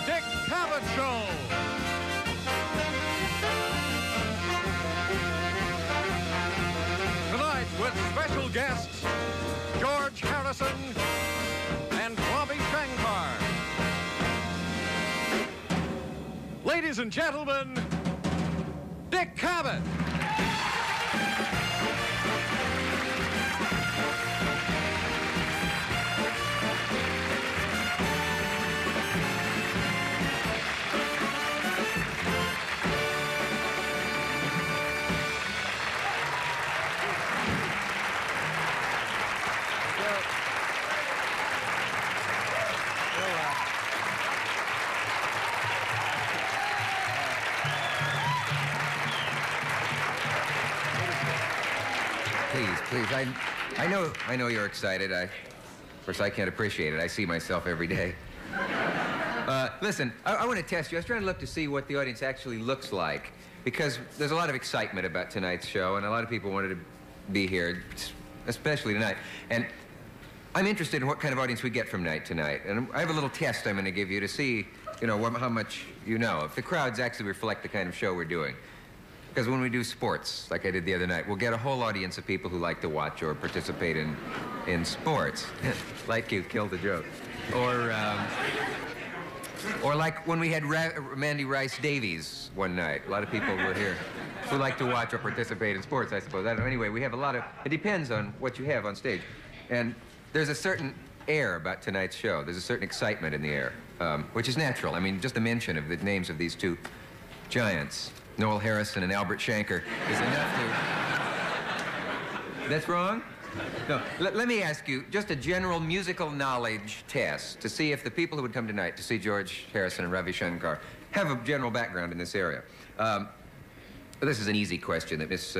Dick Cavett Show. Tonight with special guests, George Harrison and Ravi Shankar. Ladies and gentlemen, Dick Cavett. Please, I know you're excited. Of course, I can't appreciate it. I see myself every day. Listen, I want to test you. I was trying to look to see what the audience actually looks like, because there's a lot of excitement about tonight's show, and a lot of people wanted to be here, especially tonight. And I'm interested in what kind of audience we get from night to night. And I have a little test I'm going to give you to see, how much you know. If the crowds actually reflect the kind of show we're doing. Because when we do sports, like I did the other night, we'll get a whole audience of people who like to watch or participate in sports. Like you killed the joke. Or like when we had Mandy Rice Davies one night. A lot of people were here who like to watch or participate in sports, I suppose. I don't know. Anyway, we have a lot of... It depends on what you have on stage. And there's a certain air about tonight's show. There's a certain excitement in the air, which is natural. I mean, just the mention of the names of these two giants, Noel Harrison and Albert Shankar, is enough to... That's wrong? No, let me ask you just a general musical knowledge test to see if the people who would come tonight to see George Harrison and Ravi Shankar have a general background in this area. This is an easy question that Miss...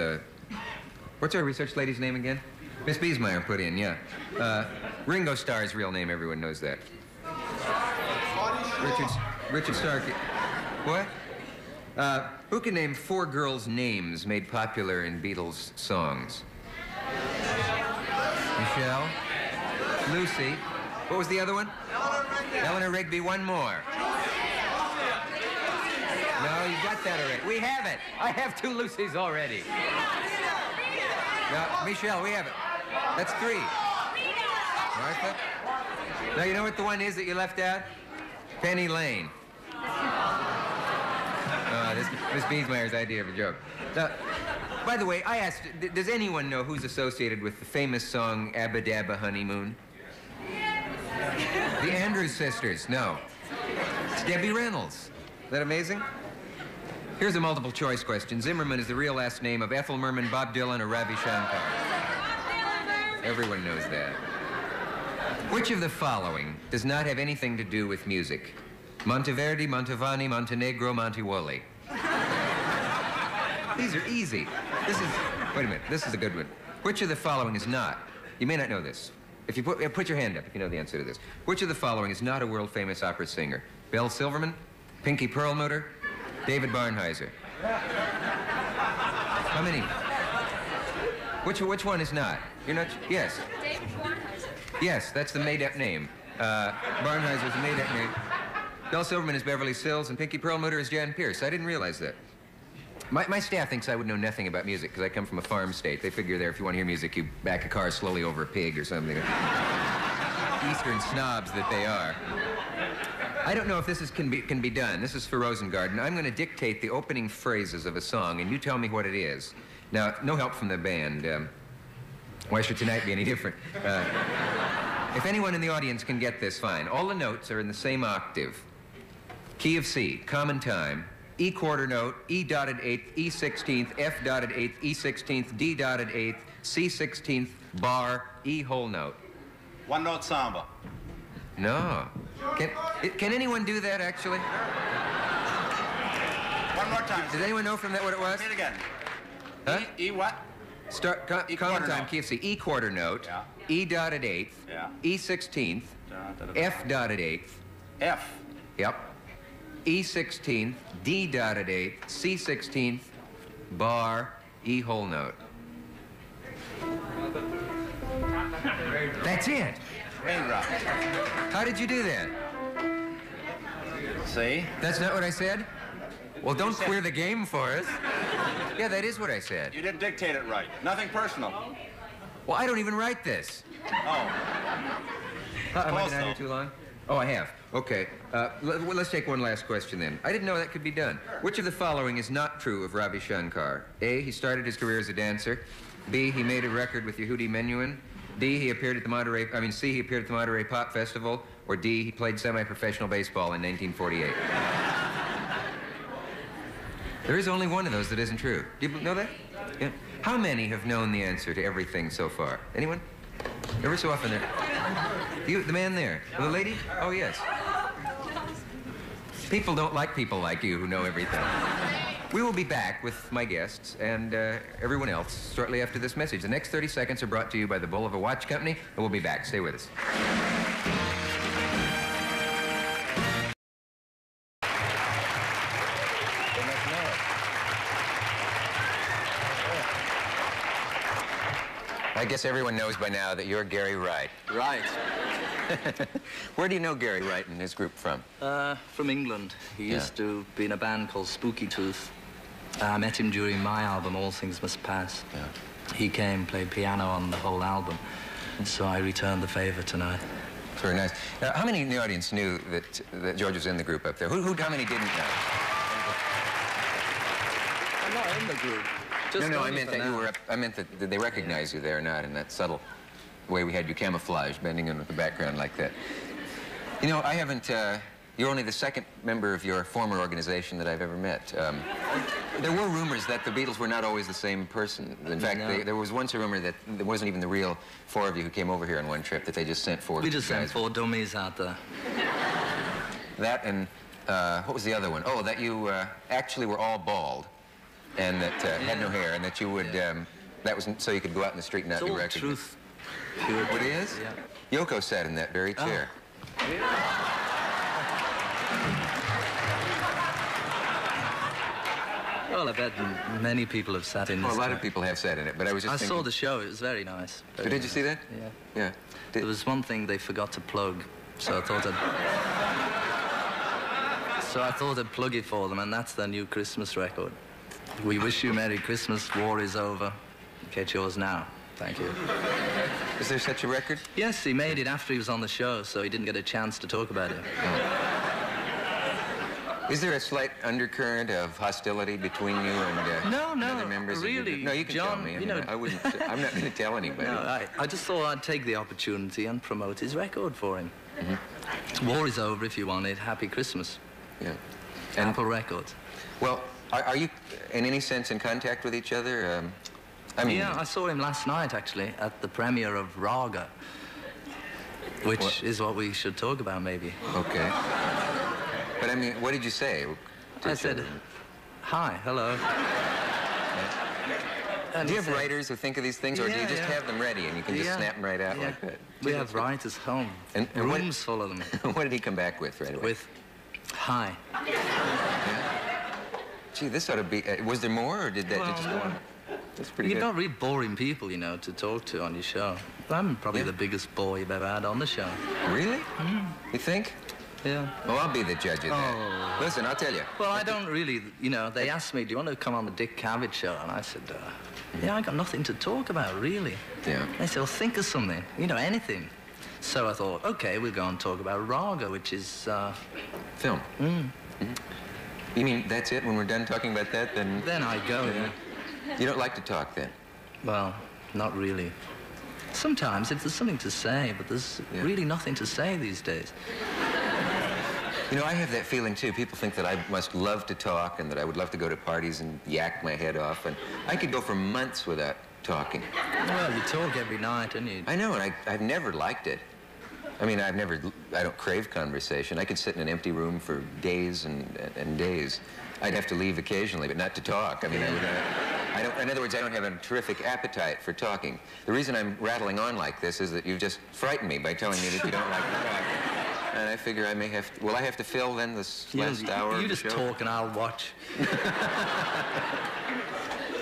what's our research lady's name again? Miss Biesmeyer put in, yeah. Ringo Starr's real name, everyone knows that. Richard Starr. What? Who can name 4 girls' names made popular in Beatles songs? Michelle? Lucy? What was the other one? Eleanor Rigby. One more. No, you got that already. We have it. I have 2 Lucys already. No, Michelle, we have it. That's 3. Martha? Now, you know what the one is that you left out? Penny Lane. This is Miss Biesmeyer's idea of a joke. By the way, I asked, does anyone know who's associated with the famous song Abba Dabba Honeymoon? The Andrews Sisters. No. It's Debbie Reynolds. Isn't that amazing? Here's a multiple choice question. Zimmerman is the real last name of Ethel Merman, Bob Dylan, or Ravi Shankar. Everyone knows that. Which of the following does not have anything to do with music? Monteverdi, Montevani, Montenegro, Montezuoli. These are easy. Wait a minute, this is a good one. Which of the following is not? You may not know this. If you put your hand up if you know the answer to this. Which of the following is not a world-famous opera singer? Belle Silverman, Pinky Perlmutter, David Barnheiser. How many? Which one is not? You're not, yes. David Barnheiser. Yes, that's the made-up name. Barnheiser's a made-up name. Belle Silverman is Beverly Sills, and Pinky Perlmutter is Jan Pierce. I didn't realize that. My staff thinks I would know nothing about music because I come from a farm state. They figure there, if you want to hear music, you back a car slowly over a pig or something. Eastern snobs that they are. I don't know if this can be done. This is for Rosengarten. I'm going to dictate the opening phrases of a song, and you tell me what it is. Now, no help from the band. Why should tonight be any different? If anyone in the audience can get this, fine. All the notes are in the same octave. Key of C, common time, E quarter note, E dotted eighth, E 16th, F dotted eighth, E 16th, D dotted eighth, C 16th, bar, E whole note. One note samba. No. Can anyone do that, actually? One more time. Does anyone know from that what it was? Say it again. Huh? E what? Common time, key of C, E quarter note, Yeah. E dotted eighth, Yeah. E 16th, F dotted eighth, F. yep, E 16th, D dotted eighth, C 16th, bar, E whole note. That's it. Raindrop. How did you do that? It's See? That's not what I said? Well, don't queer the game for us. Yeah, that is what I said. You didn't dictate it right. Nothing personal. Well, I don't even write this. Oh. Am I been on here too long? Oh, I have. Okay. Let's take one last question then. I didn't know that could be done. Which of the following is not true of Ravi Shankar? A, he started his career as a dancer. B, he made a record with Yehudi Menuhin. D, he appeared at the C, he appeared at the Monterey Pop Festival. Or D, he played semi-professional baseball in 1948. There is only one of those that isn't true. Do you know that? Yeah. How many have known the answer to everything so far? Anyone? Ever so often there. The man there. Or the lady? Oh, yes. People don't like people like you who know everything. We will be back with my guests and everyone else shortly after this message. The next 30 seconds are brought to you by the Bull of a Watch Company, and we'll be back. Stay with us. I guess everyone knows by now that you're Gary Wright. Right. Where do you know Gary Wright and his group from? From England. He used to be in a band called Spooky Tooth. I met him during my album, All Things Must Pass. Yeah. He came, played piano on the whole album. So I returned the favor tonight. It's very nice. Now, how many in the audience knew that George was in the group up there? How many didn't know? I'm not in the group. Just No, I meant that you were up. I meant that they recognized you there or not in that subtle way we had you camouflaged, bending in with the background like that. You know, I haven't. You're only the second member of your former organization that I've ever met. There were rumors that the Beatles were not always the same person. In fact, there was once a rumor that there wasn't even the real four of you who came over here on one trip, that they just sent four We just guys. sent 4 dummies out there. That and what was the other one? Oh, that you actually were all bald and that had no hair, and that you would, that was so you could go out in the street and not It's be all recognized. truth. What it is? Yeah. Yoko sat in that very chair. Well, I bet many people have sat in this. Well, a lot chair. of people have sat in it, but I was just I thinking... saw the show. It was very nice. Oh, did you see that? Yeah. Yeah. There was one thing they forgot to plug, so I thought I'd plug it for them, and that's their new Christmas record. We wish you Merry Christmas. War is over. Get yours now. Thank you. Is there such a record? Yes, he made it after he was on the show, so he didn't get a chance to talk about it. Is there a slight undercurrent of hostility between you and No, other members really, of your... No, you can John, tell me. I you mean, know- I wouldn't... I'm not going to tell anybody. No, I just thought I'd take the opportunity and promote his record for him. War is over if you want it. Happy Christmas. Yeah. Apple Records. Well, are you in any sense in contact with each other? I mean... Yeah, I saw him last night, actually, at the premiere of Raga, which is what we should talk about, maybe. Okay. But I mean, what did you say? I said, hi, hello. And Do you he have said, writers who think of these things, or do you just have them ready and you can just snap them right out like that? We have writers home. And Rooms full of them. What did he come back with right away? With, hi. Yeah? Gee, this ought to be... was there more, or did that just go on? That's pretty You've good. got really boring people, you know, to talk to on your show. I'm probably the biggest bore you've ever had on the show. Really? You think? Yeah. Well, I'll be the judge of that. Listen, I'll tell you. Well, I don't really, you know, they asked me, do you want to come on the Dick Cavett show? And I said, yeah, I got nothing to talk about, really. Yeah. They said, well, think of something, you know, anything. So I thought, okay, we'll go and talk about Raga, which is... Film. You mean that's it? When we're done talking about that, then... Then I go, yeah. You don't like to talk, then? Well, not really. Sometimes if there's something to say, but there's really nothing to say these days. You know, I have that feeling, too. People think that I must love to talk and that I would love to go to parties and yak my head off. And I could go for months without talking. Well, you talk every night, and you... I know, and I've never liked it. I mean, I don't crave conversation. I could sit in an empty room for days and days. I'd have to leave occasionally, but not to talk. I mean, in other words, I don't have a terrific appetite for talking. The reason I'm rattling on like this is that you've just frightened me by telling me that you don't like to talk. And I figure I may have to... Will I have to fill, then, this last hour of You the just show? talk and I'll watch.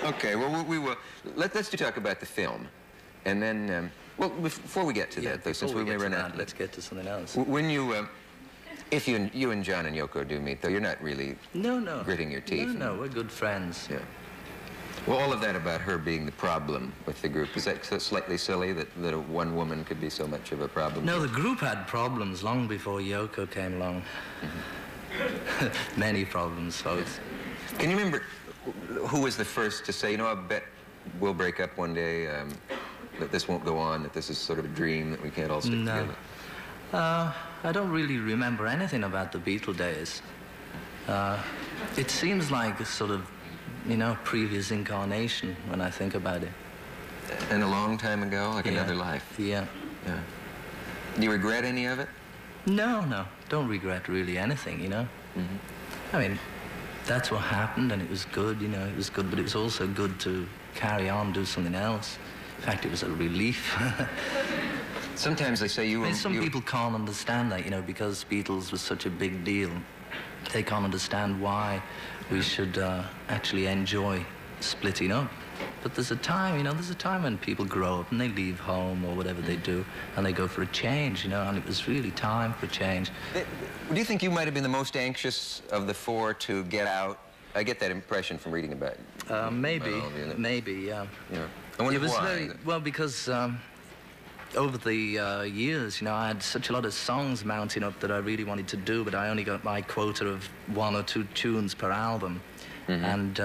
Okay, well, we will... Let's talk about the film. And then... well, before we get to that, though, since we may run out... Let's get to something else. When you... If you and John and Yoko do meet, though, you're not really No. gritting your teeth. No, we're good friends. Yeah. Well, all of that about her being the problem with the group, is that slightly silly that one woman could be so much of a problem? No, the group had problems long before Yoko came along. Many problems, folks. Can you remember who was the first to say, you know, I bet we'll break up one day, that this won't go on, that this is sort of a dream, that we can't all stick together? I don't really remember anything about the Beatle days. It seems like a sort of, you know, previous incarnation when I think about it. And a long time ago, like another life? Yeah. Yeah. Do you regret any of it? No. Don't regret really anything, you know? I mean, that's what happened, and it was good, you know, it was good, but it was also good to carry on, do something else. In fact, it was a relief. Sometimes they say you were... I mean, some people can't understand that, you know, because Beatles was such a big deal. They can't understand why we should actually enjoy splitting up. But there's a time, you know, there's a time when people grow up and they leave home or whatever they do, and they go for a change, you know, and it was really time for change. Do you think you might have been the most anxious of the four to get out? I get that impression from reading about it. Maybe, yeah. Yeah. I wonder it was why. very, well, because over the years, you know, I had such a lot of songs mounting up that I really wanted to do, but I only got my quota of 1 or 2 tunes per album. And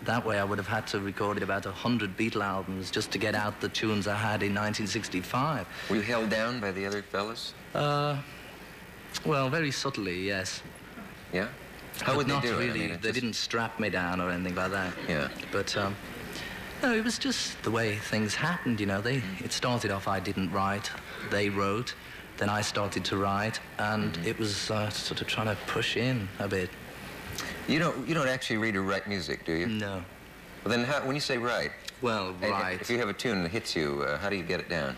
that way I would have had to record about 100 Beatle albums just to get out the tunes I had in 1965. Were you held down by the other fellas? Well, very subtly, yes. Yeah? How would they not do really, it? I mean, they didn't strap me down or anything like that. Yeah. But, no, it was just the way things happened, you know. It started off, I didn't write, they wrote, then I started to write, and it was sort of trying to push in a bit. You don't actually read or write music, do you? No. Well, then when you say write... Well, write. If you have a tune that hits you, how do you get it down?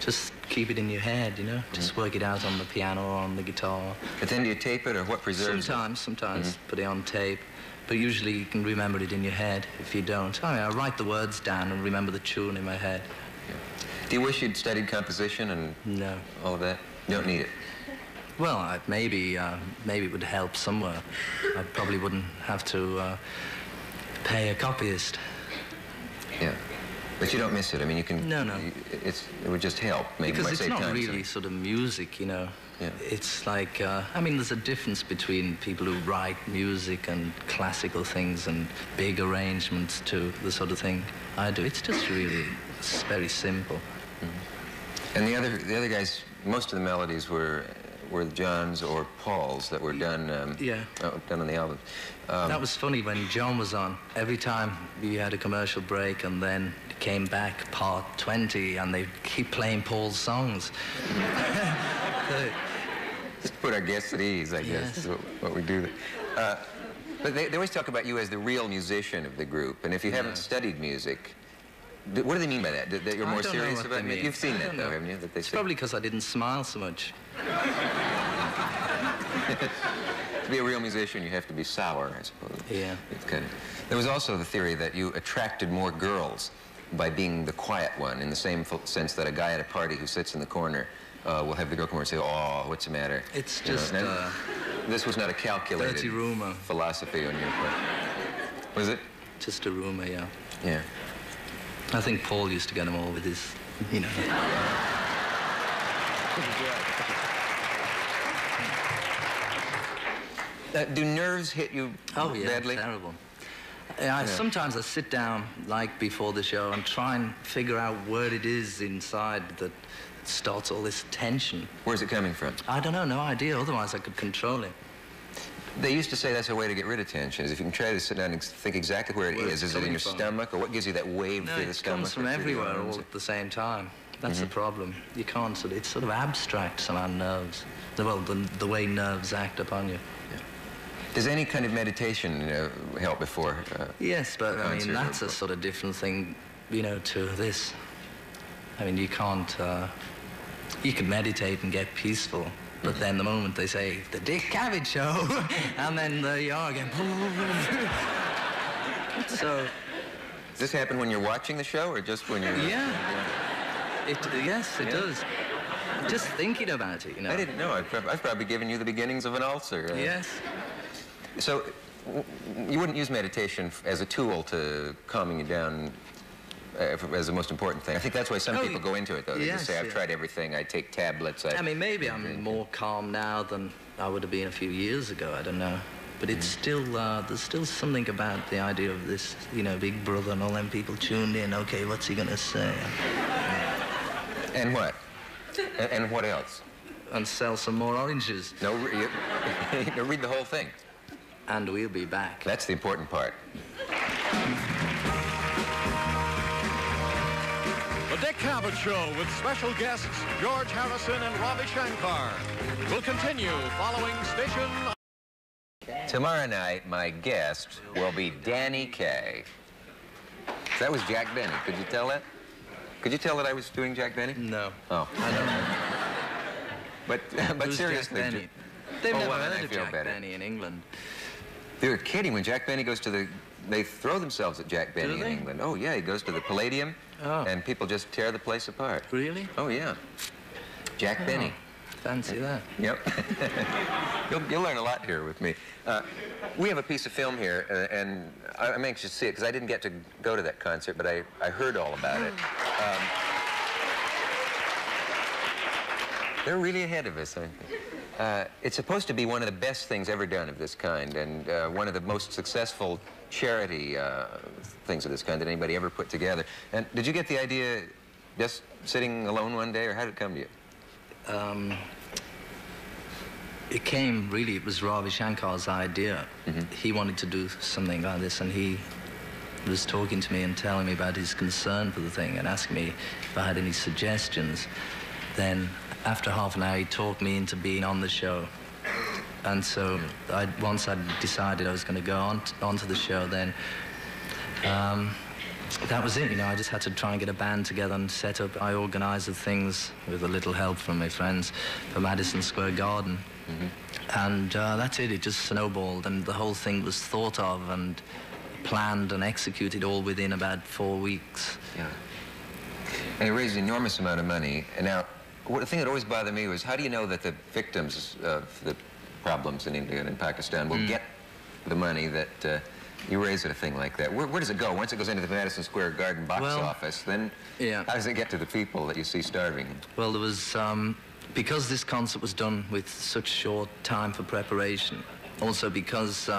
Just keep it in your head, you know. Just work it out on the piano or on the guitar. But then do you tape it, or what preserves it? Sometimes put it on tape. But usually you can remember it in your head. If you don't, I mean, I write the words down and remember the tune in my head. Yeah. Do you wish you'd studied composition and all of that? You don't need it. Well, maybe it would help somewhere. I probably wouldn't have to pay a copyist. Yeah. But you don't miss it. I mean, you can... No. It would just help. Maybe because might it's save not time, really sort of music, you know. Yeah. It's like, I mean, there's a difference between people who write music and classical things and big arrangements to the sort of thing I do. It's just really, it's very simple. And the other guys, most of the melodies were John's or Paul's that were done done on the album. That was funny when John was on. Every time we had a commercial break and then it came back part 20 and they keep playing Paul's songs. Just put our guests at ease, I guess, is what we do. But they always talk about you as the real musician of the group, and if you haven't studied music, what do they mean by that? That you're more serious about it? You've seen that, though, haven't you? That they it's probably because I didn't smile so much. To be a real musician, you have to be sour, I suppose. Yeah. It's kind of... There was also the theory that you attracted more girls by being the quiet one, in the same sense that a guy at a party who sits in the corner will have the girl come over and say, "Oh, what's the matter?" It's just... this was not a calculated dirty rumor. Philosophy on your part. Was it? Just a rumor, yeah. Yeah. I think Paul used to get them all with his, you know. Do nerves hit you badly? Terrible. Sometimes I sit down, like before the show, and try and figure out what it is inside that starts all this tension. Where's it coming from? I don't know, no idea. Otherwise, I could control it. They used to say that's a way to get rid of tension, is if you can try to sit down and think exactly where it is. Is it in your stomach, or what gives you that wave through the stomach? No, it comes from everywhere all at the same time. That's the problem. You can't it's sort of abstract, somehow, nerves. Well, the way nerves act upon you. Yeah. Does any kind of meditation help before? Yes, but I mean, that's a sort of different thing, you know, to this. I mean, you can't, you can meditate and get peaceful, but then the moment they say, the Dick Cavett Show, and then there you are again. So... Does this happen when you're watching the show, or just when you're... Yeah. Yes, it does. Just thinking about it, you know. I didn't know. I've probably given you the beginnings of an ulcer. Yes. So, you wouldn't use meditation as a tool to calming you down as the most important thing. I think that's why some people go into it, though. They just say, I've tried everything. I take tablets. I mean, maybe I'm more calm now than I would have been a few years ago. I don't know. But it's still, there's still something about the idea of this, you know, Big Brother and all them people tuned in. Okay, what's he going to say? And what? And what else? And sell some more oranges. No, read the whole thing. And we'll be back. That's the important part. The Dick Cavett Show with special guests George Harrison and Ravi Shankar will continue following station. Tomorrow night, my guest will be Danny Kaye. That was Jack Benny. Could you tell that? Could you tell that I was doing Jack Benny? No. Oh. I don't know. But Who's seriously, Jack Benny? They've never well, heard of Jack Benny in England. They're kidding. When Jack Benny goes to the... They throw themselves at Jack Benny in England. Oh, yeah, he goes to the Palladium, and people just tear the place apart. Really? Oh, yeah. Jack Benny. Fancy that. Yep. You'll learn a lot here with me. We have a piece of film here, and I'm anxious to see it, because I didn't get to go to that concert, but I heard all about it. They're really ahead of us, aren't they? It's supposed to be one of the best things ever done of this kind, and one of the most successful charity things of this kind that anybody ever put together. And did you get the idea just sitting alone one day, or how did it come to you? It came, really, it was Ravi Shankar's idea. He wanted to do something like this, and he was talking to me and telling me about his concern for the thing and asking me if I had any suggestions. Then, after half an hour, he talked me into being on the show. And so, once I decided I was going to go onto the show, then that was it, you know. I just had to try and get a band together and set up. I organised the things with a little help from my friends for Madison Square Garden. And that's it. It just snowballed, and the whole thing was thought of and planned and executed all within about 4 weeks. Yeah. And it raised an enormous amount of money. And now, the thing that always bothered me was, how do you know that the victims of the problems in India and in Pakistan will get the money that you raise at a thing like that? Where does it go? Once it goes into the Madison Square Garden box office, then how does it get to the people that you see starving? Well, there was, because this concert was done with such short time for preparation, also because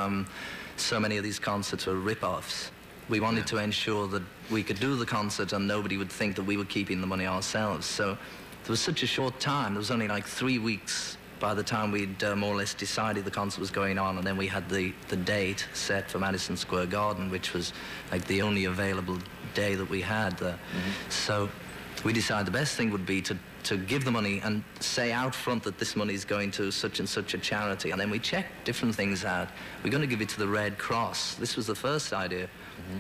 so many of these concerts were rip-offs, we wanted to ensure that we could do the concert and nobody would think that we were keeping the money ourselves. So there was such a short time. There was only like 3 weeks by the time we'd more or less decided the concert was going on, and then we had the date set for Madison Square Garden, which was like the only available day that we had there. So we decided the best thing would be to give the money and say out front that this money is going to such and such a charity. And then we checked different things out. We're going to give it to the Red Cross. This was the first idea.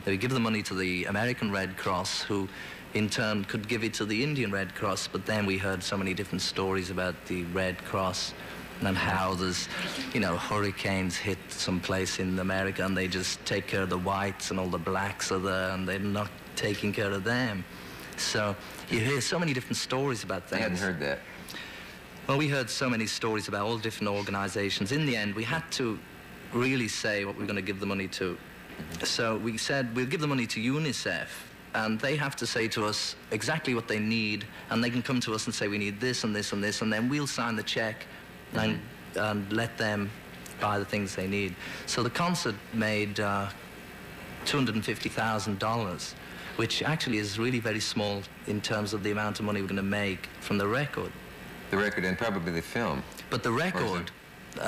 That we give the money to the American Red Cross, who in turn could give it to the Indian Red Cross. But then we heard so many different stories about the Red Cross and how there's, you know, hurricanes hit some place in America and they just take care of the whites and all the blacks are there and they're not taking care of them. So you hear so many different stories about things. I hadn't heard that. Well, we heard so many stories about all different organizations. In the end, we had to really say what we're going to give the money to. So we said we'll give the money to UNICEF, and they have to say to us exactly what they need, and they can come to us and say we need this and this and this, and then we'll sign the check and let them buy the things they need. So the concert made $250,000, which actually is really very small in terms of the amount of money we're going to make from the record. The record and probably the film. But the record,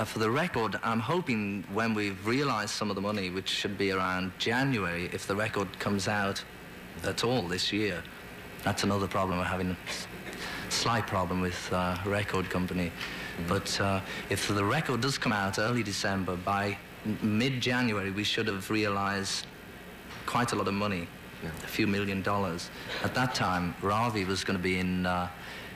for the record, I'm hoping when we've realized some of the money, which should be around January, if the record comes out at all this year. That's another problem. We're having a slight problem with a record company. But if the record does come out early December, by mid-January, we should have realized quite a lot of money, a few $1 million. At that time, Ravi was going to be in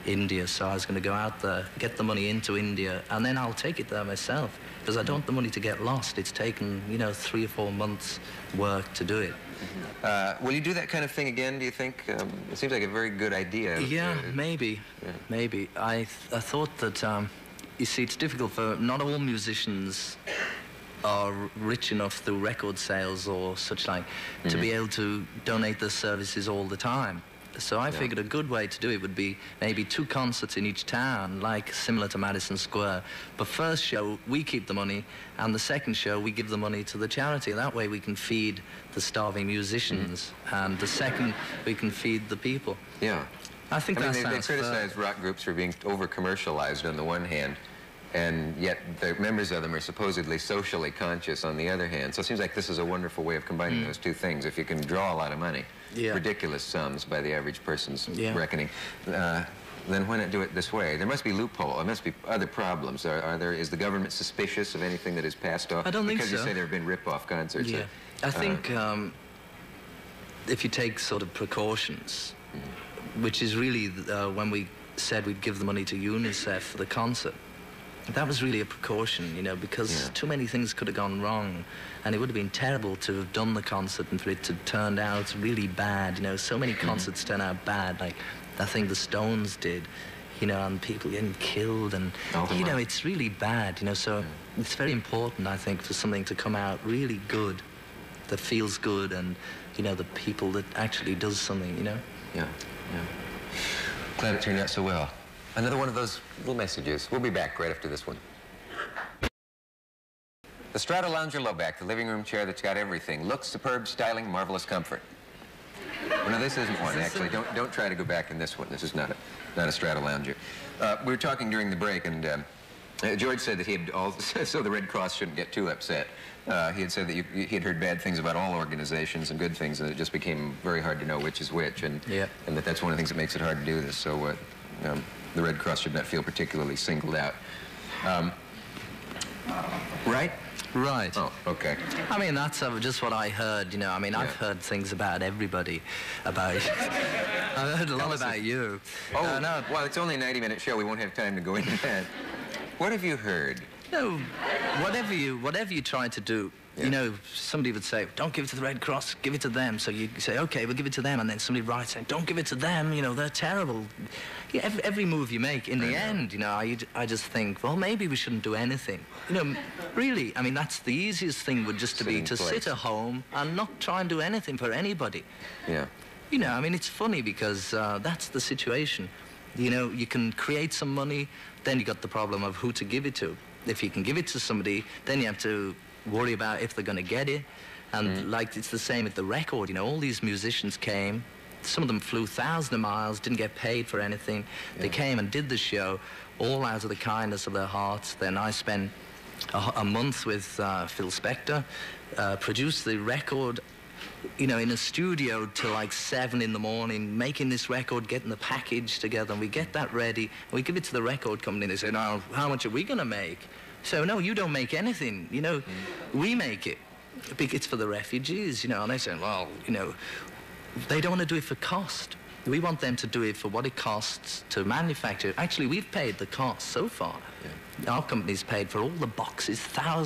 India, so I was going to go out there, get the money into India, and then I'll take it there myself, because I don't want the money to get lost. It's taken, you know, 3 or 4 months' work to do it. Will you do that kind of thing again, do you think? It seems like a very good idea. Yeah, maybe. Yeah. Maybe. I thought that, you see, it's difficult for, not all musicians are rich enough through record sales or such like to be able to donate their services all the time. So I figured a good way to do it would be maybe 2 concerts in each town, like similar to Madison Square. But first show, we keep the money, and the second show, we give the money to the charity. That way we can feed the starving musicians, and the second, we can feed the people. Yeah. I think that they sounds fair. criticize rock groups for being over-commercialized on the one hand, and yet the members of them are supposedly socially conscious on the other hand. So it seems like this is a wonderful way of combining those two things. If you can draw a lot of money, ridiculous sums by the average person's reckoning, then why not do it this way? There must be loophole. There must be other problems. Is the government suspicious of anything that is passed off? I don't think so. Because you say there have been rip-off concerts. Yeah. I think if you take sort of precautions, which is really when we said we'd give the money to UNICEF for the concert, that was really a precaution, you know, because too many things could have gone wrong, and it would have been terrible to have done the concert and for it to turn out really bad. You know, so many concerts turn out bad, like I think the Stones did, you know, and people getting killed, and you know, it's really bad, you know. So it's very important, I think, for something to come out really good, that feels good, and you know, the people that actually does something, you know. Yeah. Glad it turned out so well. Another one of those little messages. We'll be back right after this one. The Strata Lounger Lowback, the living room chair that's got everything. Looks, superb, styling, marvelous comfort. Well, no, this isn't one, actually. Don't try to go back in this one. This is not a Strata Lounger. We were talking during the break, and George said that he had so the Red Cross shouldn't get too upset. He had said that he had heard bad things about all organizations and good things, and it just became very hard to know which is which, and that's one of the things that makes it hard to do this. So the Red Cross should not feel particularly singled out. Right? Right. Oh, okay. I mean, that's just what I heard, you know. I mean, I've heard things about everybody, about... I've heard a lot about you. Oh, no. Well, it's only a 90-minute show. We won't have time to go into that. What have you heard? No, whatever you try to do, you know, somebody would say, don't give it to the Red Cross, give it to them. So you say, okay, we'll give it to them. And then somebody writes saying, don't give it to them, you know, they're terrible. Yeah, every move you make, in the end, you know, I just think, well, maybe we shouldn't do anything. You know, really, I mean, that's the easiest thing would just to be to sit at home and not try and do anything for anybody. Yeah. You know, I mean, it's funny because that's the situation. You know, you can create some money, then you got the problem of who to give it to. If you can give it to somebody, then you have to worry about if they're going to get it. And like, it's the same with the record, you know, all these musicians came, some of them flew thousands of miles, didn't get paid for anything. They came and did the show, all out of the kindness of their hearts. Then I spent a month with Phil Spector, produced the record, you know, in a studio till like 7 in the morning, making this record, getting the package together, and we get that ready, and we give it to the record company, and they say, now, how much are we going to make? So, no, you don't make anything, you know, we make it. It's for the refugees, you know, and they say, well, you know, they don't want to do it for cost. We want them to do it for what it costs to manufacture it. Actually, we've paid the cost so far. Our company's paid for all the boxes,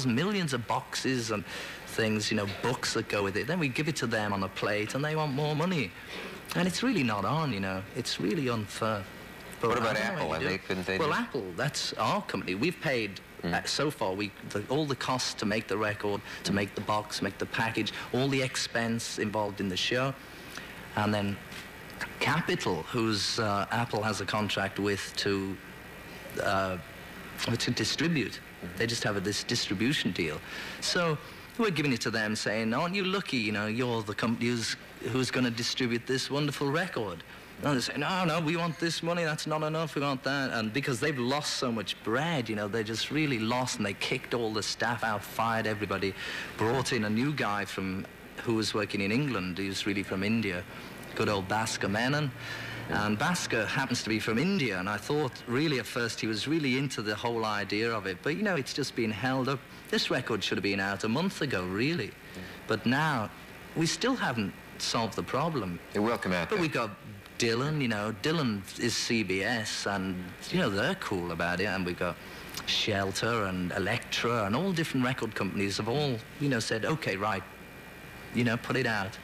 millions of boxes and things, you know, books that go with it. Then we give it to them on a plate, and they want more money. And it's really not on, you know. It's really unfair. But what about Apple? Well, Apple, that's our company. We've paid, so far, all the costs to make the record, to make the box, make the package, all the expense involved in the show. And then Capitol, who's Apple has a contract with to distribute. They just have this distribution deal. So we're giving it to them saying, aren't you lucky, you know, you're the company who's going to distribute this wonderful record. And they say, no, we want this money, that's not enough, we want that. And because they've lost so much bread, you know, they just really lost, and they kicked all the staff out, fired everybody, brought in a new guy who was working in England. He was really from India, good old Bhaskar Menon. And Bhaskar happens to be from India, and I thought really at first he was really into the whole idea of it. But, you know, it's just been held up. This record should have been out a month ago, really. But now, we still haven't solved the problem. It will come out. But we've got Dylan, you know. Dylan is CBS, and, you know, they're cool about it. And we've got Shelter and Elektra and all different record companies have all, you know, said, OK, right, you know, put it out.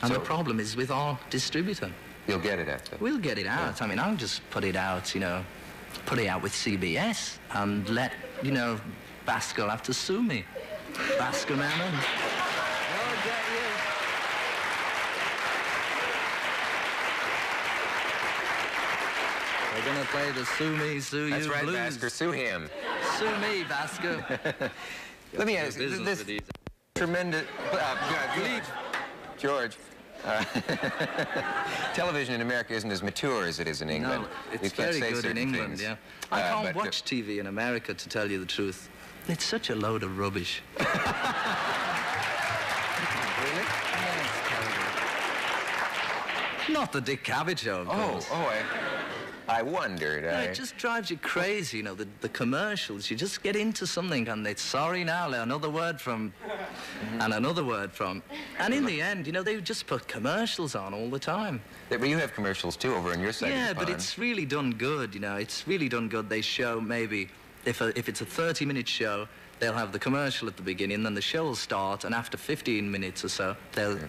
And the problem is with our distributor. You'll get it out, though. We'll get it out. Yeah. I mean, I'll just put it out, you know, put it out with CBS and let, you know, Basco have to sue me. Basco man. Oh, get you. We're going to play the Sue Me, Sue You That's right, blues. Basco. Sue him. Sue me, Basco. Let me ask you, this tremendous... George, television in America isn't as mature as it is in England. No, it's You can't very say good in certain England, things. yeah. I can't but, watch TV in America, to tell you the truth. It's such a load of rubbish. Really? Not the Dick Cavett show, of course. I wondered. No, it just drives you crazy, you know, the commercials. You just get into something and it's sorry now, another word from, and another word from. And in the end, you know, they just put commercials on all the time. But you have commercials, too, over on your side Yeah, of the but pond. it's really done good, you know. It's really done good. They show maybe, if it's a 30-minute show, they'll have the commercial at the beginning, then the show will start, and after 15 minutes or so,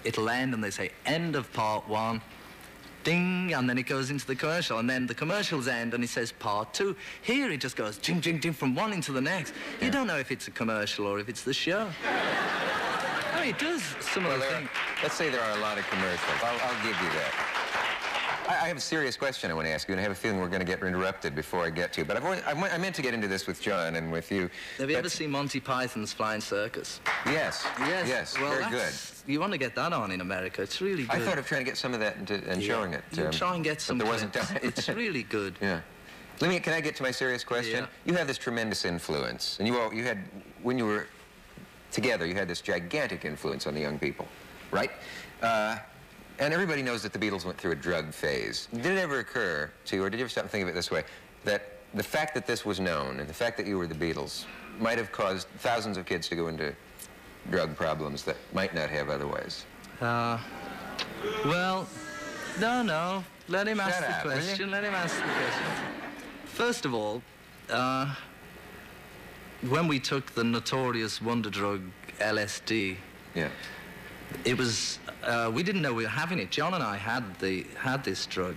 it'll end, and they say, end of part 1. Ding, and then it goes into the commercial, and then the commercials end, and it says part 2. Here it just goes ding, ding, ding from one into the next. Yeah. You don't know if it's a commercial or if it's the show. I mean, it does some of the things. Let's say there are a lot of commercials. I'll give you that. I have a serious question I want to ask you, and I have a feeling we're going to get interrupted before I get to. But I meant to get into this with John and with you. Have you ever seen Monty Python's Flying Circus? Yes. Yes. Well, very good. You want to get that on in America. It's really good. I thought of trying to get some of that and showing it. You try and get some. But there wasn't time. It's really good. Yeah. Can I get to my serious question? Yeah. You have this tremendous influence, and you had, when you were together, you had this gigantic influence on the young people, right? And everybody knows that the Beatles went through a drug phase. Did it ever occur to you, or did you ever stop and think of it this way, that the fact that this was known and the fact that you were the Beatles might have caused thousands of kids to go into drug problems that might not have otherwise? Well, no. Let him ask the question. Let him ask the question. First of all, when we took the notorious wonder drug LSD, yeah, it was we didn't know we were having it. John and I had this drug,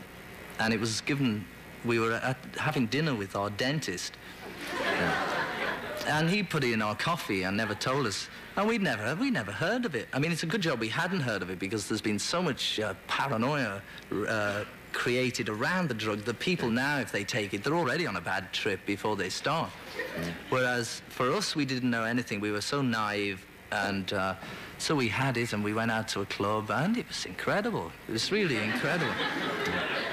and it was given. We were having dinner with our dentist, and he put it in our coffee and never told us. And we never heard of it. I mean, it's a good job we hadn't heard of it, because there's been so much paranoia created around the drug that people now, if they take it, they're already on a bad trip before they start. Whereas for us, we didn't know anything. We were so naive, and so we had it, and we went out to a club, and it was incredible. It was really incredible.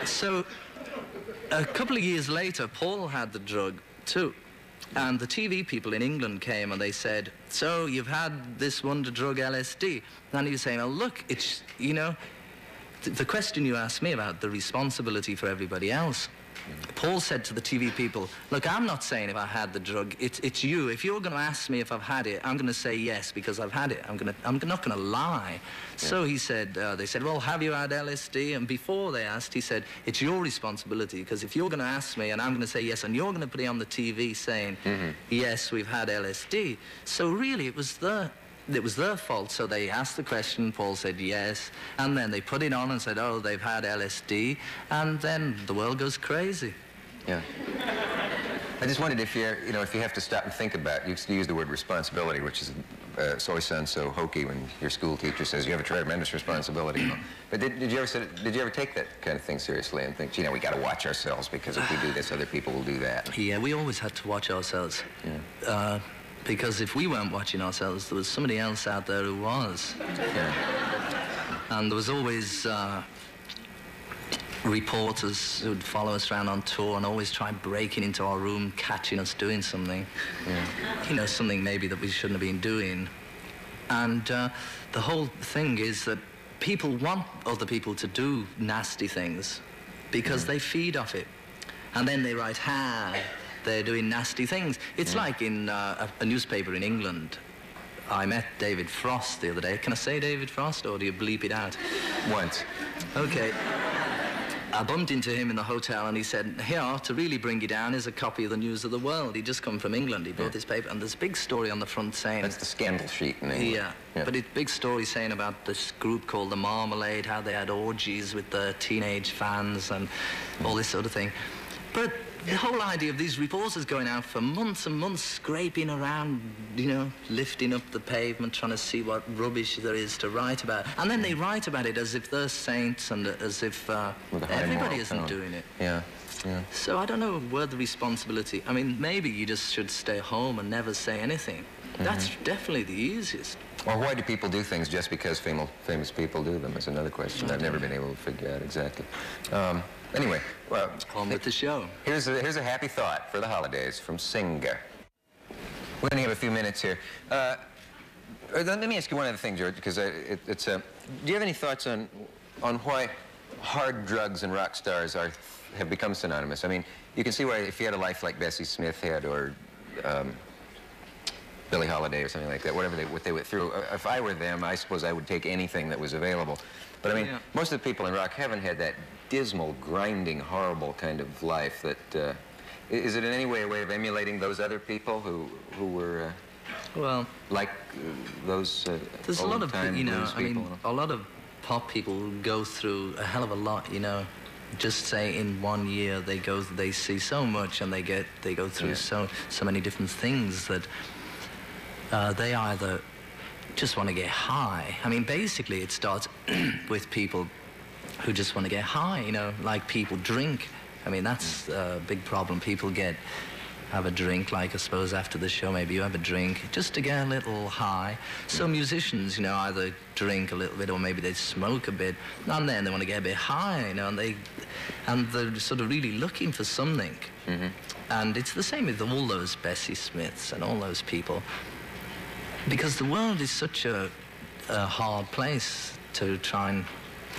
So a couple of years later, Paul had the drug too. And the TV people in England came and they said, so you've had this wonder drug LSD. And he was saying, oh, look, it's, you know, the question you asked me about the responsibility for everybody else. Paul said to the TV people, look, I'm not saying if I had the drug, it's you. If you're going to ask me if I've had it, I'm going to say yes, because I've had it. I'm not going to lie. Yeah. So he said, they said, well, have you had LSD? And before they asked, he said, it's your responsibility, because if you're going to ask me and I'm going to say yes, and you're going to put it on the TV saying, yes, we've had LSD. So really, it was their fault. So they asked the question, Paul said yes, and then they put it on and said, oh, they've had LSD, and then the world goes crazy. Yeah. I just wondered if if you have to stop and think about, you use the word responsibility, which is, always sounds so hokey when your school teacher says you have a tremendous responsibility. But did you ever take that kind of thing seriously and think, we got to watch ourselves, because if we do this, other people will do that? Yeah, we always had to watch ourselves. Yeah. Because if we weren't watching ourselves, there was somebody else out there who was. Yeah. And there was always reporters who'd follow us around on tour and always try breaking into our room, catching us doing something. Yeah. Something maybe that we shouldn't have been doing. And the whole thing is that people want other people to do nasty things because they feed off it. And then they write, they're doing nasty things. It's like in a newspaper in England. I met David Frost the other day. Can I say David Frost, or do you bleep it out? Once. Okay. I bumped into him in the hotel, and he said, here, to really bring you down is a copy of the News of the World. He'd just come from England. He brought this paper, and there's a big story on the front saying... That's the scandal sheet in England. Yeah, but it's a big story saying about this group called the Marmalade, how they had orgies with the teenage fans and all this sort of thing. But the whole idea of these reporters going out for months and months, scraping around, you know, lifting up the pavement, trying to see what rubbish there is to write about. And then they write about it as if they're saints and as if everybody isn't doing it. Yeah, yeah. So I don't know where the responsibility... I mean, maybe you just should stay home and never say anything. That's definitely the easiest. Or why do people do things just because famous people do them is another question I've never been able to figure out exactly. Anyway, well... On with the show. Here's a happy thought for the holidays from Singer. We're going to have a few minutes here. Let me ask you one other thing, George, because do you have any thoughts on why hard drugs and rock stars have become synonymous? I mean, you can see why if you had a life like Bessie Smith had, or Billie Holiday or something like that, what they went through. If I were them, I suppose I would take anything that was available. But I mean, most of the people in rock haven't had that dismal, grinding, horrible kind of life that... is it in any way a way of emulating those other people who were... well... like those there's a lot of, you know, I mean, people? a lot of pop people go through a hell of a lot, you know. Just say in 1 year they see so much, and they go through so many different things that they either just want to get high. I mean, basically it starts with people who just want to get high, you know, like people drink. I mean, that's a big problem. People have a drink, like I suppose after the show maybe you have a drink just to get a little high. So musicians, you know, either drink a little bit or maybe they smoke a bit, and then they want to get a bit high, you know, and they're sort of really looking for something. And it's the same with all those Bessie Smiths and all those people, because the world is such a hard place to try and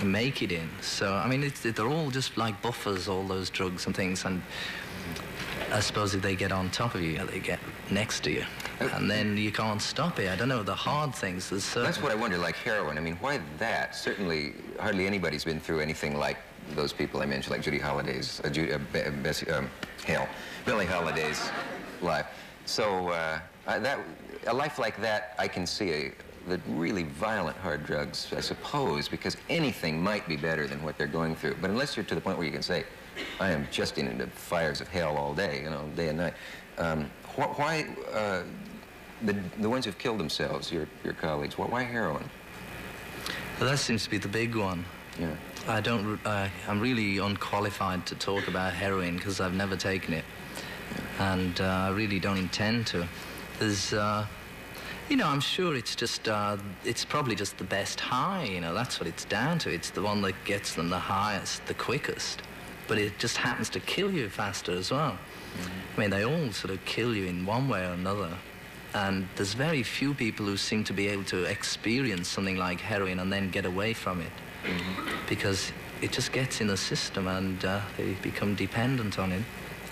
make it in. So, I mean, they're all just like buffers, all those drugs and things, and I suppose if they get on top of you, they get next to you, and then you can't stop it. I don't know, the hard things. That's what I wonder, like heroin. I mean, why that? Certainly, hardly anybody's been through anything like those people I mentioned, like Billie Holiday's life. So a life like that, I can see the really violent hard drugs, I suppose, because anything might be better than what they're going through. But unless you're to the point where you can say, I am just into fires of hell all day, you know, day and night. Why the ones who've killed themselves, your colleagues, why heroin? Well, that seems to be the big one. Yeah. I'm really unqualified to talk about heroin because I've never taken it, and I really don't intend to. There's, you know, I'm sure it's just, it's probably just the best high, you know, that's what it's down to. It's the one that gets them the highest, the quickest. But it just happens to kill you faster as well. I mean, they all sort of kill you in one way or another. And there's very few people who seem to be able to experience something like heroin and then get away from it. Because it just gets in the system, and they become dependent on it.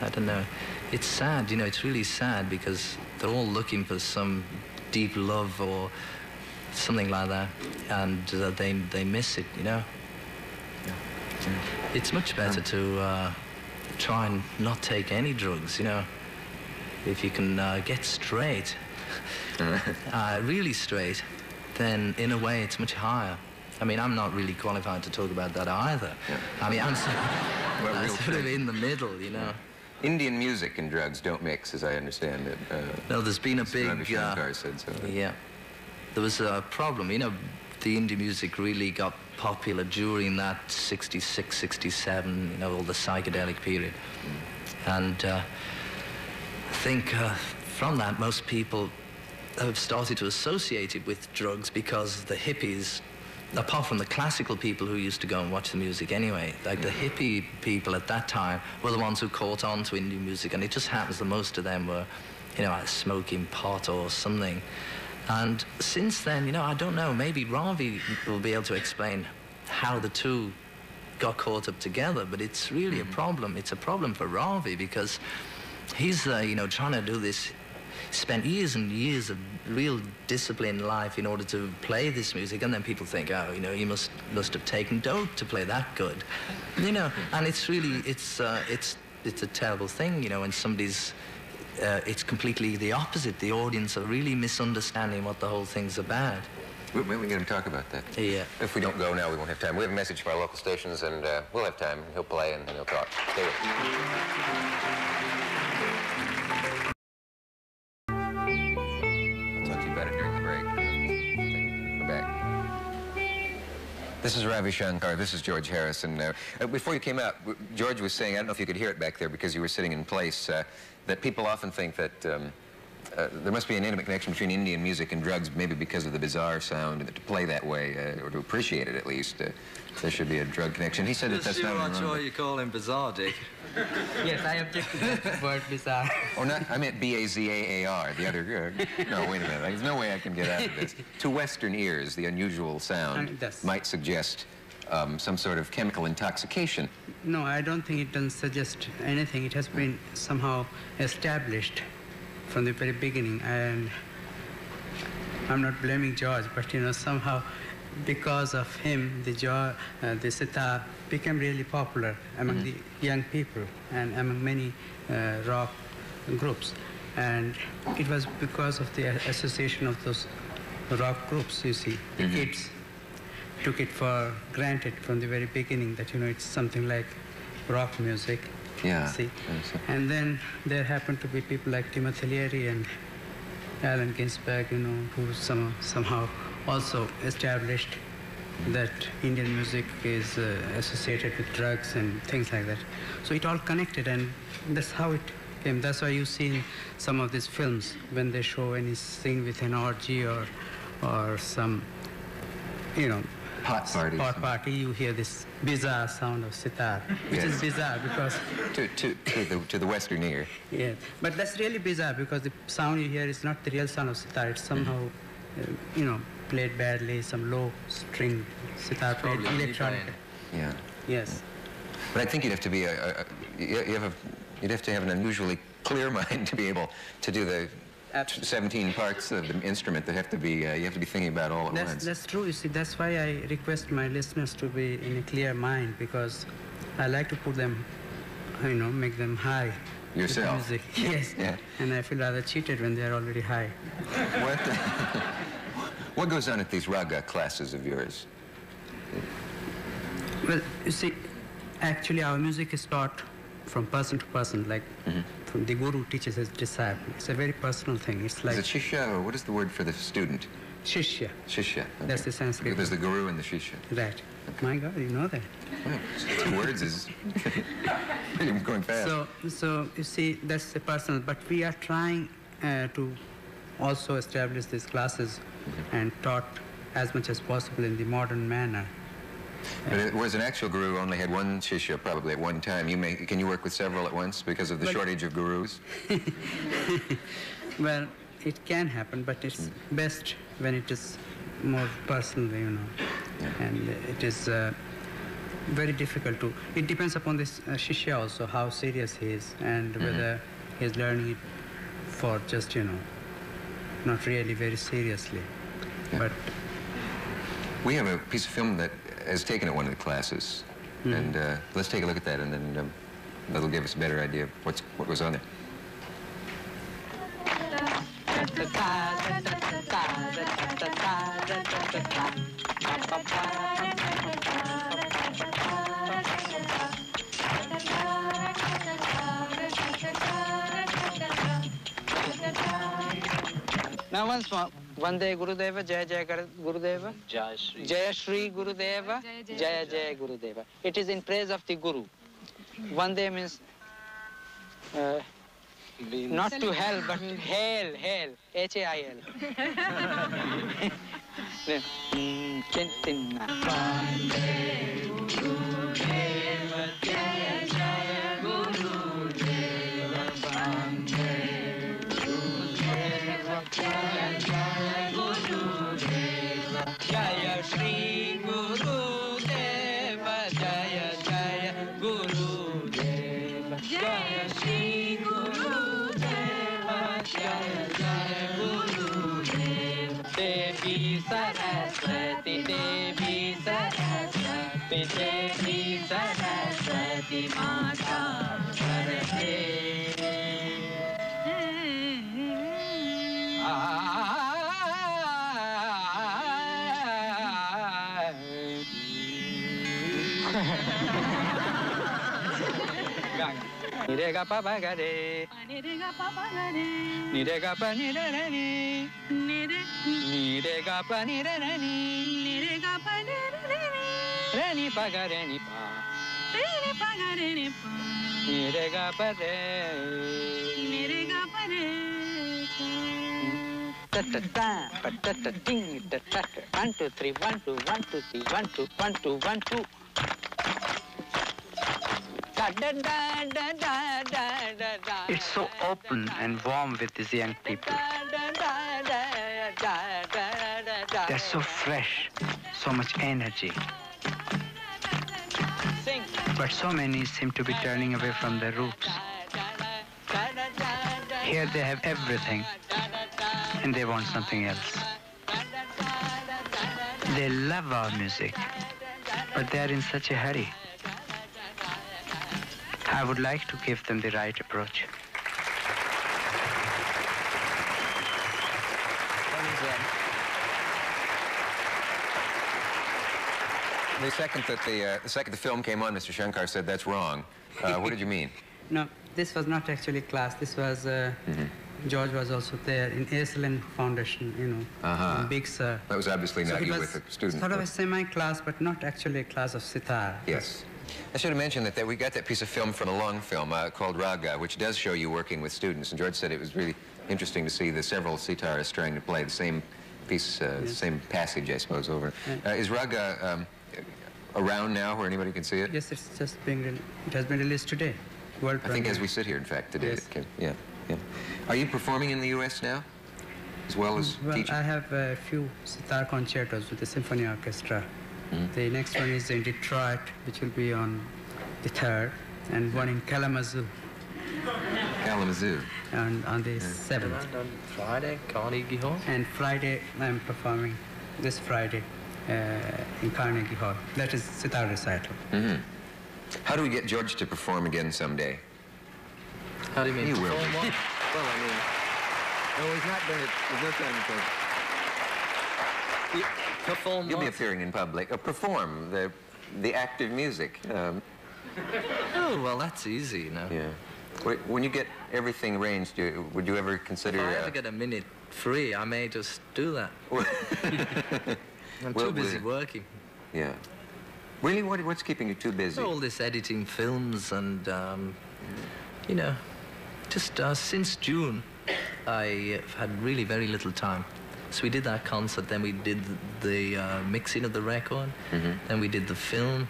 I don't know. It's sad, you know, it's really sad, because they're all looking for some deep love or something like that, and they miss it, you know. It's much better to try and not take any drugs, you know. If you can get straight, really straight, then in a way it's much higher. I mean, I'm not really qualified to talk about that either. I mean, I'm sort of in the middle, you know. Indian music and drugs don't mix, as I understand it. No, there's been a big... Ravi Shankar said so. Yeah. There was a problem, you know. The indie music really got popular during that 66, 67, you know, all the psychedelic period. And I think from that, most people have started to associate it with drugs, because the hippies, apart from the classical people who used to go and watch the music anyway, like the hippie people at that time were the ones who caught on to indie music, and it just happens that most of them were, you know, smoking pot or something. And since then, you know, I don't know, maybe Ravi will be able to explain how the two got caught up together, but it's really a problem. It's a problem for Ravi, because he's, you know, trying to do this spent years and years of real discipline in life in order to play this music, and then people think, oh, you know, you must have taken dope to play that good, you know. And it's really, it's a terrible thing, you know, when somebody's, it's completely the opposite. The audience are really misunderstanding what the whole thing's about. We're going to talk about that. Yeah. If we don't go now, we won't have time. We have a message from our local stations, and we'll have time. He'll play, and then he'll talk. Stay with us. I'll talk to you about it during the break. We're back. This is Ravi Shankar. This is George Harrison. Before you came out, George was saying, I don't know if you could hear it back there because you were sitting in place, that people often think that there must be an intimate connection between Indian music and drugs, maybe because of the bizarre sound, and that to play that way, or to appreciate it at least, there should be a drug connection. He said that that's not I'm sure you call him bizarre, Dick. Yes, I object to that word bizarre. Oh, not, I meant B-A-Z-A-A-R, the other, no, wait a minute, there's no way I can get out of this. To Western ears, the unusual sound might suggest some sort of chemical intoxication. No, I don't think it doesn't suggest anything. It has been somehow established from the very beginning, and I'm not blaming George, but you know, somehow because of him, the sitar became really popular among the young people and among many rock groups, and it was because of the association of those rock groups. You see, the kids took it for granted from the very beginning that, you know, it's something like rock music. Yeah. See? And then there happened to be people like Timothy Leary and Allen Ginsberg, you know, who somehow also established that Indian music is associated with drugs and things like that. So it all connected, and that's how it came. That's why you see in some of these films, when they show any scene with an orgy or some, you know, pot party, you hear this bizarre sound of sitar, which is bizarre because to the Western ear. Yeah, but that's really bizarre because the sound you hear is not the real sound of sitar. It's somehow, you know, played badly, some low string sitar played electronically. Yeah. Yes. But I think you'd have to be you'd have to have an unusually clear mind to be able to do the 17 parts of the instrument that have to be, you have to be thinking about all at once. That's true. You see, that's why I request my listeners to be in a clear mind, because I like to put them, you know, make them high. Yourself? With music. Yes. Yeah. And I feel rather cheated when they're already high. What goes on at these raga classes of yours? Well, you see, actually our music is taught from person to person, like from the guru teaches his disciple. It's a very personal thing. It's like... Is it shishya, or what is the word for the student? Shishya. Shishya. Okay. That's the Sanskrit. There's the guru and the shishya. Right. Okay. My God, you know that. Well, 2 words is pretty going fast. So you see, that's the personal. But we are trying to also establish these classes and taught as much as possible in the modern manner. But it was an actual guru only had one shishya probably at one time. Can you work with several at once because of the shortage of gurus? Well, it can happen, but it's best when it is more personal, you know. Yeah. And it is very difficult to... It depends upon this shishya also, how serious he is, and whether he's learning it for just, you know, not really very seriously. Yeah. But we have a piece of film that has taken at one of the classes, and let's take a look at that, and then that'll give us a better idea of what was on there. Now once more, Vande Gurudeva, Jaya Jaya Gurudeva, Jaya Shri Gurudeva, Jaya Jaya Gurudeva. It is in praise of the Guru. Vande means not to hell, but hail, hail, H-A-I-L. Vande Gurudeva, Jaya Jaya Gurudeva, Vande Gurudeva, Jaya Jaya Gurudeva, Jaya Shri Gurudeva, Jaya Jaya Gurudeva, Jaya Shri Gurudeva, Jaya Devi Saraswati, Devi Saraswati, Devi Saraswati, Mata Saraswati. Nirega papa gare, nirega papa gare, nirega pa nirani, nirega pa nirani, nirega pa nirani, rani pa gare ni pa, rani pa gare ni pa, nirega pa re, nirega pa re. Ta ta ta, pa ta ta ting, ta ta ta. 1 2 3, 1 2 1 2 3, 1 2 1 2 1 2. It's so open and warm with these young people. They're so fresh, so much energy. But so many seem to be turning away from their roots. Here they have everything, and they want something else. They love our music, but they're in such a hurry. I would like to give them the right approach. The second the film came on, Mr. Shankar said that's wrong. What did you mean? No, this was not actually class. This was George was also there in ASLN Foundation, you know, big sir. That was obviously not you with the students. Sort of a semi-class, but not actually a class of sitar. Yes. I should have mentioned that we got that piece of film from a long film called Raga, which does show you working with students. And George said it was really interesting to see the several sitarists trying to play the same piece, Yes. same passage, I suppose, over. Is Raga around now where anybody can see it? Yes, it's just it has been released today. World I think premiere. as we sit here, in fact, today. Yes. It came, yeah. Are you performing in the U.S. now, as well as teaching? I have a few sitar concertos with the symphony orchestra. The next one is in Detroit, which will be on the 3rd, and one in Kalamazoo on the 7th. On Friday, Carnegie Hall. And Friday, I'm performing this Friday in Carnegie Hall. That is sitar recital. How do we get George to perform again someday? How do you mean? He will. Perform what? Well, I mean, no, he's not done it. There's no time to Perform You'll be what? appearing in public. Perform the act of music. Oh, well, that's easy, you know. Yeah. When you get everything arranged, would you ever consider... If I ever get a minute free, I may just do that. I'm Well, too busy working. Yeah. Really? What's keeping you too busy? All this editing films and, you know, just since June, I've had really very little time. So we did that concert, then we did the mixing of the record, then we did the film,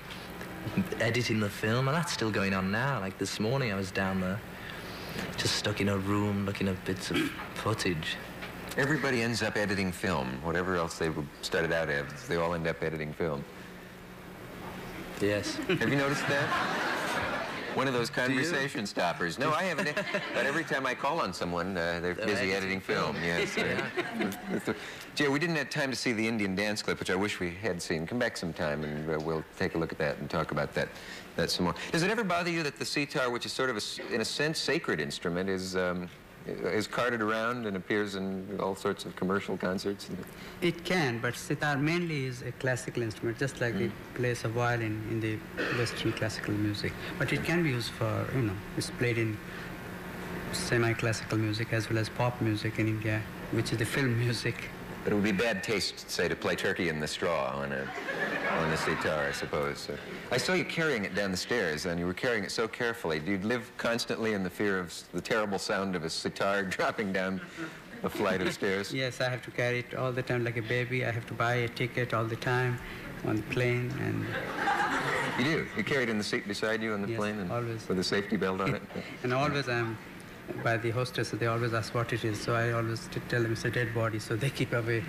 editing the film, and that's still going on now. Like this morning I was down there, just stuck in a room looking at bits of footage. Everybody ends up editing film. Whatever else they started out as, they all end up editing film. Yes. Have you noticed that? One of those conversation stoppers. No, I haven't. But every time I call on someone, they're busy editing film. Yes. Gee, we didn't have time to see the Indian dance clip, which I wish we had seen. Come back sometime, and we'll take a look at that and talk about that some more. Does it ever bother you that the sitar, which is sort of, in a sense, sacred instrument, is carted around and appears in all sorts of commercial concerts? It can, but sitar mainly is a classical instrument, just like the place of violin in the Western classical music. But it can be used for, you know, it's played in semi-classical music as well as pop music in India, which is the film music. But it would be bad taste, say, to play Turkey in the Straw on a sitar, I suppose. So, I saw you carrying it down the stairs, and you were carrying it so carefully. Do you live constantly in the fear of the terrible sound of a sitar dropping down a flight of stairs? Yes, I have to carry it all the time like a baby. I have to buy a ticket all the time on the plane. And You do? You carry it in the seat beside you on the Yes, plane? And always. With a safety belt on it? And always I'm by the hostess, they always ask what it is, so I always tell them it's a dead body, so they keep away.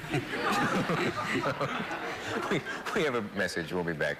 We have a message. We'll be back.